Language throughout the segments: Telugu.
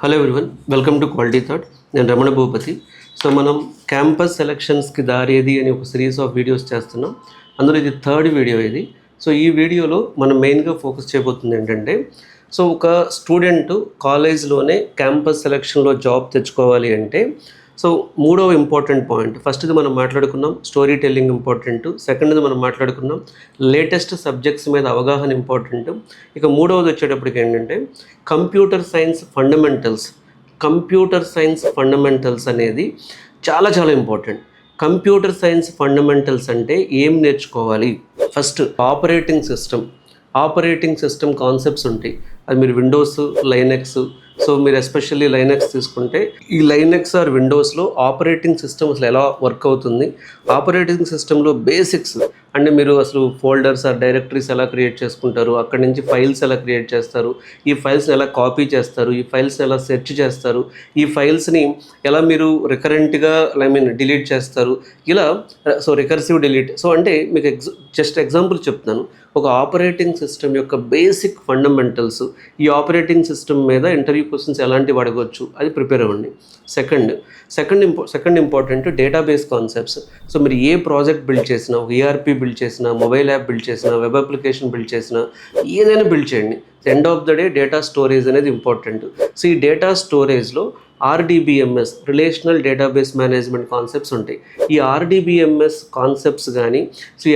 Hello everyone, welcome to quality thought. నేను రమణ భూపతి. సో మనం క్యాంపస్ సెలక్షన్స్కి దారేది అని ఒక సిరీస్ ఆఫ్ వీడియోస్ చేస్తున్నాం. అందులో ఇది థర్డ్ వీడియో ఇది. సో ఈ వీడియోలో మనం మెయిన్గా ఫోకస్ చేయబోతుంది ఏంటంటే, సో ఒక స్టూడెంట్ కాలేజ్లోనే క్యాంపస్ సెలక్షన్లో జాబ్ తెచ్చుకోవాలి అంటే సో మూడవ ఇంపార్టెంట్ పాయింట్, ఫస్ట్ది మనం మాట్లాడుకున్నాం స్టోరీ టెల్లింగ్ ఇంపార్టెంట్, సెకండ్ది మనం మాట్లాడుకున్నాం లేటెస్ట్ సబ్జెక్ట్స్ మీద అవగాహన ఇంపార్టెంట్. ఇక మూడవది వచ్చేటప్పటికి ఏంటంటే కంప్యూటర్ సైన్స్ ఫండమెంటల్స్ అనేది చాలా చాలా ఇంపార్టెంట్. కంప్యూటర్ సైన్స్ ఫండమెంటల్స్ అంటే ఏం నేర్చుకోవాలి? ఫస్ట్ ఆపరేటింగ్ సిస్టమ్ కాన్సెప్ట్స్ ఉంటాయి. అది మీరు విండోస్, లైనెక్స్, సో మీరు ఎస్పెషల్లీ లైనెక్స్ తీసుకుంటే ఈ లైనెక్స్ ఆర్ విండోస్లో ఆపరేటింగ్ సిస్టమ్ అసలు ఎలా వర్క్ అవుతుంది, ఆపరేటింగ్ సిస్టంలో బేసిక్స్ అంటే మీరు అసలు ఫోల్డర్స్ ఆర్ డైరెక్టరీస్ ఎలా క్రియేట్ చేసుకుంటారు, అక్కడి నుంచి ఫైల్స్ ఎలా క్రియేట్ చేస్తారు, ఈ ఫైల్స్ని ఎలా కాపీ చేస్తారు, ఈ ఫైల్స్ని ఎలా సెర్చ్ చేస్తారు, ఈ ఫైల్స్ని ఎలా మీరు రికరెంట్గా డిలీట్ చేస్తారు, ఇలా సో రికర్సివ్ డిలీట్. సో అంటే మీకు జస్ట్ ఎగ్జాంపుల్ చెప్తున్నాను. ఒక ఆపరేటింగ్ సిస్టమ్ యొక్క బేసిక్ ఫండమెంటల్స్, ఈ ఆపరేటింగ్ సిస్టమ్ మీద ఇంటర్వ్యూ క్వశ్చన్స్ ఎలాంటివి అడగవచ్చు అది ప్రిపేర్ అవ్వండి. Second important database concepts. So మీరు ఏ ప్రాజెక్ట్ బిల్డ్ చేసినా, ఒక ఈఆర్పీ బిల్డ్ చేసినా, మొబైల్ యాప్ బిల్డ్ చేసినా, వెబ్ అప్లికేషన్ బిల్డ్ చేసినా, ఏదైనా బిల్డ్ చేయండి, end of the day data storage అనేది ఇంపార్టెంట్. సో ఈ డేటా స్టోరేజ్లో RDBMS, relational database management concepts ఉంటాయి. ఈ ఆర్డిబిఎంఎస్ కాన్సెప్ట్స్ కానీ, సో ఈ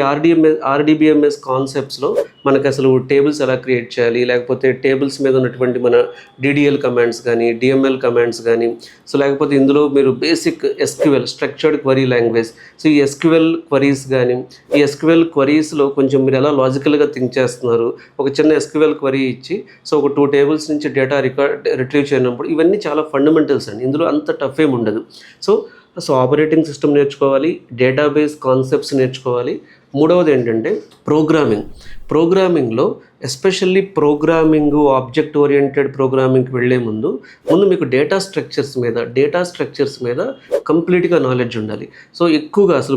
ఆర్డిబిఎంఎస్ కాన్సెప్ట్స్లో మనకు అసలు టేబుల్స్ ఎలా క్రియేట్ చేయాలి, లేకపోతే టేబుల్స్ మీద ఉన్నటువంటి మన డిడిఎల్ కమాండ్స్ కానీ, డిఎంఎల్ కమాండ్స్ కానీ, సో లేకపోతే ఇందులో మీరు basic SQL, structured query language, so ఈ ఎస్క్యూఎల్ క్వరీస్ కానీ, ఈ ఎస్క్యూఎల్ క్వరీస్లో కొంచెం మీరు ఎలా లాజికల్గా థింక్ చేస్తున్నారు, ఒక చిన్న ఎస్క్యూఎల్ క్వరీ ఇచ్చి సో ఒక 2 టేబుల్స్ నుంచి డేటా రిట్రీవ్ చేయనప్పుడు, ఇవన్నీ చాలా ఫండమెంటల్స్ అండి. ఇందులో అంత టఫ్ ఏమి ఉండదు. సో ఆపరేటింగ్ సిస్టమ్ నేర్చుకోవాలి, డేటాబేస్ కాన్సెప్ట్స్ నేర్చుకోవాలి. మూడవది ఏంటంటే ప్రోగ్రామింగ్లో ఎస్పెషల్లీ ఆబ్జెక్ట్ ఓరియంటెడ్ ప్రోగ్రామింగ్కి వెళ్ళే ముందు మీకు డేటా స్ట్రక్చర్స్ మీద కంప్లీట్గా నాలెడ్జ్ ఉండాలి. సో ఎక్కువగా అసలు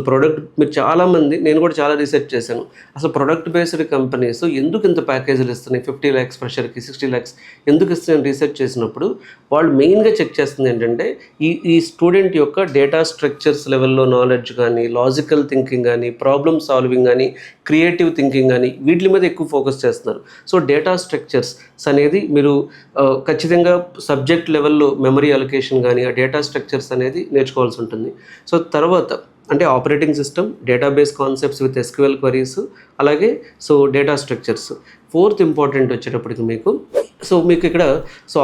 మీరు చాలామంది, నేను కూడా చాలా రీసెర్చ్ చేశాను, అసలు ప్రొడక్ట్ బేస్డ్ కంపెనీస్ ఎందుకు ఇంత ప్యాకేజీలు ఇస్తున్నాయి, 50 lakhs ఫ్రెషర్కి, 60 lakhs ఎందుకు ఇస్తున్నాయని రీసెర్చ్ చేసినప్పుడు వాళ్ళు మెయిన్గా చెక్ చేస్తుంది ఏంటంటే ఈ స్టూడెంట్ యొక్క డేటా స్ట్రక్చర్స్ లెవెల్లో నాలెడ్జ్ కానీ, లాజికల్ థింకింగ్ కానీ, ప్రాబ్లమ్ సాల్వింగ్ కానీ, క్రియేటివ్ థింకింగ్ కానీ, వీటి మీద ఎక్కువ ఫోకస్ చేస్తున్నారు. సో డేటా స్ట్రక్చర్స్ అనేది మీరు ఖచ్చితంగా సబ్జెక్ట్ లెవెల్లో మెమరీ అలొకేషన్ కానీ, ఆ డేటా స్ట్రక్చర్స్ అనేది నేర్చుకోవాల్సి ఉంటుంది. సో తర్వాత అంటే operating system, database concepts with SQL queries, అలాగే so data structures. Fourth important వచ్చేటప్పటికి మీకు ఇక్కడ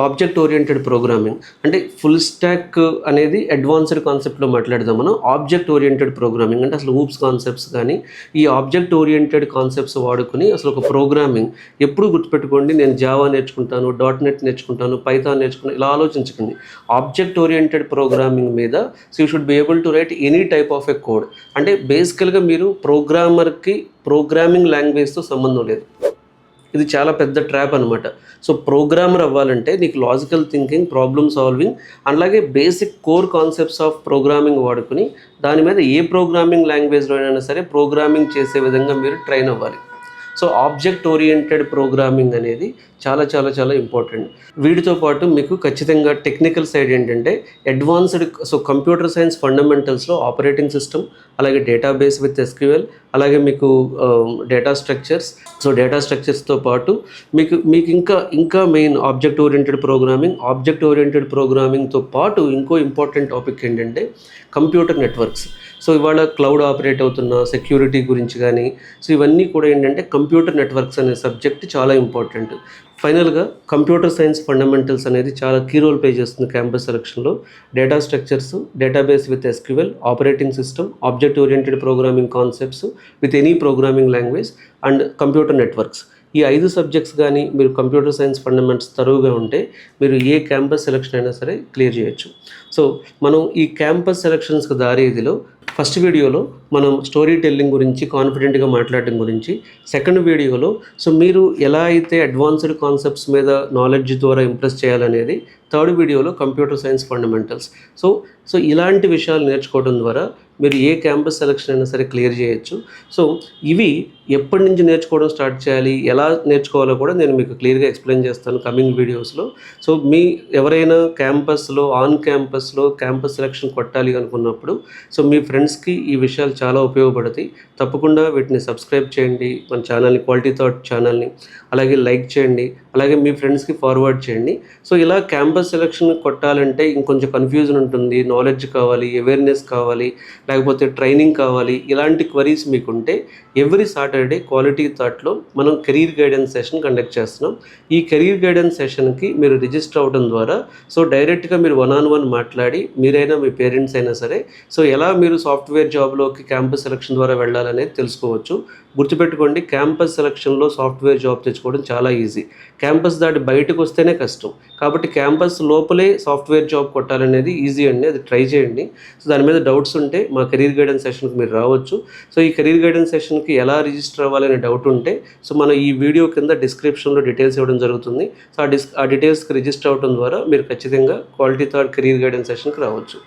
ఆబ్జెక్ట్ ఓరియంటెడ్ ప్రోగ్రామింగ్ అంటే ఫుల్ స్టాక్ అనేది అడ్వాన్స్డ్ కాన్సెప్ట్లో మాట్లాడదాం మనం. ఆబ్జెక్ట్ ఓరియంటెడ్ ప్రోగ్రామింగ్ అంటే అసలు ఊప్స్ కాన్సెప్ట్స్ కానీ, ఈ ఆబ్జెక్ట్ ఓరియంటెడ్ కాన్సెప్ట్స్ వాడుకుని అసలు ఒక ప్రోగ్రామింగ్ ఎప్పుడు గుర్తుపెట్టుకోండి, నేను జావా నేర్చుకుంటాను, .NET నేర్చుకుంటాను, పైథాన్ నేర్చుకుంటాను, ఇలా ఆలోచించకండి. ఆబ్జెక్ట్ ఓరియంటెడ్ ప్రోగ్రామింగ్ మీద so you should be able to right any type of a code. అంటే బేసికల్గా మీరు ప్రోగ్రామర్కి ప్రోగ్రామింగ్ లాంగ్వేజ్తో సంబంధం లేదు. ఇది చాలా పెద్ద ట్రాప్ అనమాట. సో ప్రోగ్రామర్ అవ్వాలంటే నీకు లాజికల్ థింకింగ్, ప్రాబ్లమ్ సాల్వింగ్, అలాగే basic core concepts of programming వాడుకుని దాని మీద ఏ ప్రోగ్రామింగ్ లాంగ్వేజ్లో అయినా సరే ప్రోగ్రామింగ్ చేసే విధంగా మీరు ట్రైన్ అవ్వాలి. సో ఆబ్జెక్ట్ ఓరియంటెడ్ ప్రోగ్రామింగ్ అనేది చాలా చాలా చాలా ఇంపార్టెంట్. వీటితో పాటు మీకు ఖచ్చితంగా టెక్నికల్ సైడ్ ఏంటంటే అడ్వాన్స్డ్ కంప్యూటర్ సైన్స్ ఫండమెంటల్స్లో ఆపరేటింగ్ సిస్టమ్, అలాగే డేటాబేస్ విత్ ఎస్క్యూఎల్, అలాగే మీకు డేటా స్ట్రక్చర్స్. సో డేటా స్ట్రక్చర్స్తో పాటు మీకు ఇంకా మెయిన్ ఆబ్జెక్ట్ ఓరియంటెడ్ ప్రోగ్రామింగ్తో పాటు ఇంకో ఇంపార్టెంట్ టాపిక్ ఏంటంటే కంప్యూటర్ నెట్వర్క్స్. సో ఇవాళ క్లౌడ్ ఆపరేట్ అవుతున్న సెక్యూరిటీ గురించి కానీ, సో ఇవన్నీ కూడా ఏంటంటే కంప్యూటర్ నెట్వర్క్స్ అనే సబ్జెక్ట్ చాలా ఇంపార్టెంట్. ఫైనల్గా కంప్యూటర్ సైన్స్ ఫండమెంటల్స్ అనేది చాలా కీ రోల్ ప్లే చేస్తుంది క్యాంపస్ సెలక్షన్లో. Data structures, database with SQL, operating system, object oriented programming concepts with any programming language and computer networks. ఈ 5 సబ్జెక్ట్స్ కానీ మీరు కంప్యూటర్ సైన్స్ ఫండమెంటల్స్ తరువుగా ఉంటే మీరు ఏ క్యాంపస్ సెలక్షన్ అయినా సరే క్లియర్ చేయొచ్చు. సో మనం ఈ క్యాంపస్ సెలక్షన్స్కి దారేదిలో ఫస్ట్ వీడియోలో మనం స్టోరీ టెల్లింగ్ గురించి, కాన్ఫిడెంట్గా మాట్లాడడం గురించి, సెకండ్ వీడియోలో సో మీరు ఎలా అయితే అడ్వాన్స్డ్ కాన్సెప్ట్స్ మీద నాలెడ్జ్ ద్వారా ఇంప్రెస్ చేయాలనేది, థర్డ్ వీడియోలో కంప్యూటర్ సైన్స్ ఫండమెంటల్స్. సో ఇలాంటి విషయాలు నేర్చుకోవడం ద్వారా మీరు ఏ క్యాంపస్ సెలక్షన్ అయినా సరే క్లియర్ చేయొచ్చు. సో ఇవి ఎప్పటి నుంచి నేర్చుకోవడం స్టార్ట్ చేయాలి, ఎలా నేర్చుకోవాలో కూడా నేను మీకు క్లియర్గా ఎక్స్ప్లెయిన్ చేస్తాను కమింగ్ వీడియోస్లో. సో ఎవరైనా ఆన్ క్యాంపస్లో క్యాంపస్ సెలక్షన్ కొట్టాలి అనుకున్నప్పుడు సో మీ ఫ్రెండ్స్కి ఈ విషయాలు చాలా ఉపయోగపడతాయి. తప్పకుండా వీటిని సబ్స్క్రైబ్ చేయండి, మన ఛానల్ని, క్వాలిటీ థాట్ ఛానల్ని, అలాగే లైక్ చేయండి, అలాగే మీ ఫ్రెండ్స్కి ఫార్వర్డ్ చేయండి. సో ఇలా క్యాంపస్ సెలక్షన్ కొట్టాలంటే ఇంకొంచెం కన్ఫ్యూజన్ ఉంటుంది, నాలెడ్జ్ కావాలి, అవేర్నెస్ కావాలి, లేకపోతే ట్రైనింగ్ కావాలి. ఇలాంటి క్వరీస్ మీకుంటే ఎవ్రీ సాటర్డే క్వాలిటీ థాట్లో మనం కెరీర్ గైడెన్స్ సెషన్ కండక్ట్ చేస్తున్నాం. ఈ కెరీర్ గైడెన్స్ సెషన్కి మీరు రిజిస్టర్ అవ్వడం ద్వారా సో డైరెక్ట్గా మీరు 1-on-1 మాట్లాడి, మీరైనా మీ పేరెంట్స్ అయినా సరే సో ఎలా మీరు సాఫ్ట్వేర్ జాబ్లోకి క్యాంపస్ సెలక్షన్ ద్వారా వెళ్ళాలనేది తెలుసుకోవచ్చు. గుర్తుపెట్టుకోండి, క్యాంపస్ సెలక్షన్లో సాఫ్ట్వేర్ జాబ్ తెచ్చుకోవడం చాలా ఈజీ. క్యాంపస్ దాటి బయటకు వస్తేనే కష్టం. కాబట్టి క్యాంపస్ లోపలే సాఫ్ట్వేర్ జాబ్ కొట్టాలనేది ఈజీ అండి, అది ట్రై చేయండి. సో దాని మీద డౌట్స్ ఉంటే మా కెరీర్ గైడెన్స్ సెషన్కి మీరు రావచ్చు. సో ఈ కెరీర్ గైడెన్స్ సెషన్కి ఎలా రిజిస్టర్ అవ్వాలనే డౌట్ ఉంటే సో మన ఈ వీడియో కింద డిస్క్రిప్షన్లో డీటెయిల్స్ ఇవ్వడం జరుగుతుంది. సో ఆ డీటెయిల్స్కి రిజిస్టర్ అవ్వడం ద్వారా మీరు ఖచ్చితంగా క్వాలిటీ థాట్ కెరీర్ గైడెన్స్ సెషన్కి రావచ్చు.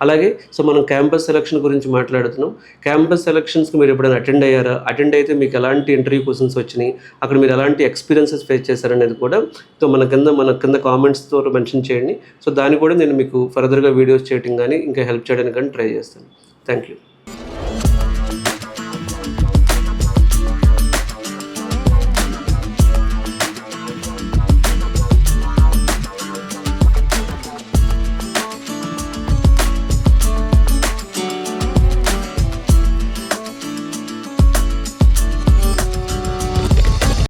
అలాగే సో మనం క్యాంపస్ సెలక్షన్ గురించి మాట్లాడుతున్నాం. క్యాంపస్ సెలక్షన్స్కి మీరు ఎప్పుడైనా అటెండ్ అయితే మీకు ఎలాంటి ఇంటర్వ్యూ క్వశ్చన్స్ వచ్చినాయి, అక్కడ మీరు ఎలాంటి ఎక్స్పీరియన్సెస్ ఫేస్ చేశారనేది కూడా సో మన కింద కామెంట్స్తో మెన్షన్ చేయండి. సో దాన్ని కూడా నేను మీకు ఫర్దర్గా వీడియోస్ చేయడం కానీ ఇంకా హెల్ప్ చేయడానికి కానీ ట్రై చేస్తాను. Thank you.